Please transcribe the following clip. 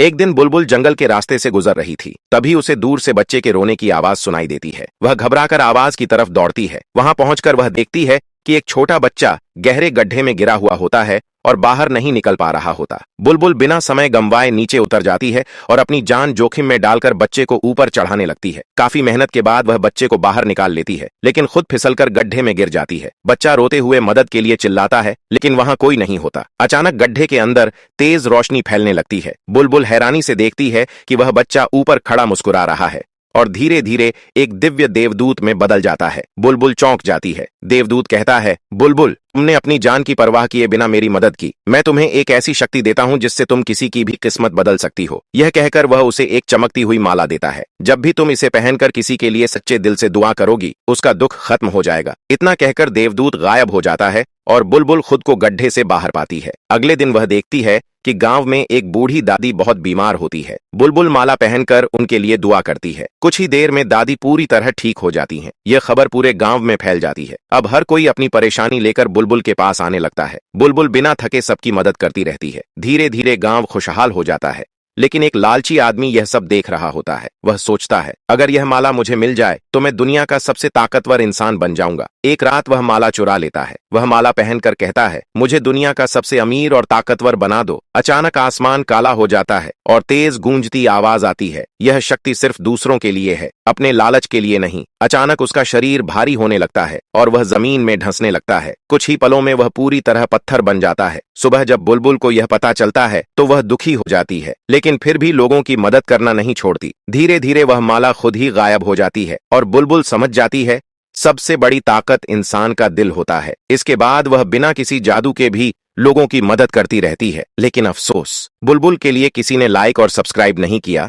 एक दिन बुलबुल जंगल के रास्ते से गुजर रही थी। तभी उसे दूर से बच्चे के रोने की आवाज सुनाई देती है। वह घबराकर आवाज की तरफ दौड़ती है। वहां पहुंचकर वह देखती है कि एक छोटा बच्चा गहरे गड्ढे में गिरा हुआ होता है और बाहर नहीं निकल पा रहा होता। बुलबुल बिना समय गंवाए नीचे उतर जाती है और अपनी जान जोखिम में डालकर बच्चे को ऊपर चढ़ाने लगती है। काफी मेहनत के बाद वह बच्चे को बाहर निकाल लेती है, लेकिन खुद फिसलकर गड्ढे में गिर जाती है। बच्चा रोते हुए मदद के लिए चिल्लाता है, लेकिन वहां कोई नहीं होता। अचानक गड्ढे के अंदर तेज रोशनी फैलने लगती है। बुलबुल हैरानी से देखती है कि वह बच्चा ऊपर खड़ा मुस्कुरा रहा है और धीरे धीरे एक दिव्य देवदूत में बदल जाता है। बुलबुल चौंक जाती है। देवदूत कहता है, बुलबुल, तुमने अपनी जान की परवाह किए बिना मेरी मदद की। मैं तुम्हें एक ऐसी शक्ति देता हूं जिससे तुम किसी की भी किस्मत बदल सकती हो। यह कहकर वह उसे एक चमकती हुई माला देता है। जब भी तुम इसे पहनकर किसी के लिए सच्चे दिल से दुआ करोगी, उसका दुख खत्म हो जाएगा। इतना कहकर देवदूत गायब हो जाता है और बुलबुल खुद को गड्ढे से बाहर पाती है। अगले दिन वह देखती है कि गांव में एक बूढ़ी दादी बहुत बीमार होती है। बुलबुल माला पहनकर उनके लिए दुआ करती है। कुछ ही देर में दादी पूरी तरह ठीक हो जाती हैं। यह खबर पूरे गांव में फैल जाती है। अब हर कोई अपनी परेशानी लेकर बुलबुल के पास आने लगता है। बुलबुल बिना थके सबकी मदद करती रहती है। धीरे धीरे गांव खुशहाल हो जाता है। लेकिन एक लालची आदमी यह सब देख रहा होता है। वह सोचता है, अगर यह माला मुझे मिल जाए तो मैं दुनिया का सबसे ताकतवर इंसान बन जाऊंगा। एक रात वह माला चुरा लेता है। वह माला पहनकर कहता है, मुझे दुनिया का सबसे अमीर और ताकतवर बना दो। अचानक आसमान काला हो जाता है और तेज गूंजती आवाज आती है, यह शक्ति सिर्फ दूसरों के लिए है, अपने लालच के लिए नहीं। अचानक उसका शरीर भारी होने लगता है और वह जमीन में धंसने लगता है। कुछ ही पलों में वह पूरी तरह पत्थर बन जाता है। सुबह जब बुलबुल को यह पता चलता है तो वह दुखी हो जाती है, लेकिन फिर भी लोगों की मदद करना नहीं छोड़ती। धीरे धीरे वह माला खुद ही गायब हो जाती है और बुलबुल समझ जाती है, सबसे बड़ी ताकत इंसान का दिल होता है। इसके बाद वह बिना किसी जादू के भी लोगों की मदद करती रहती है। लेकिन अफसोस, बुलबुल के लिए किसी ने लाइक और सब्सक्राइब नहीं किया।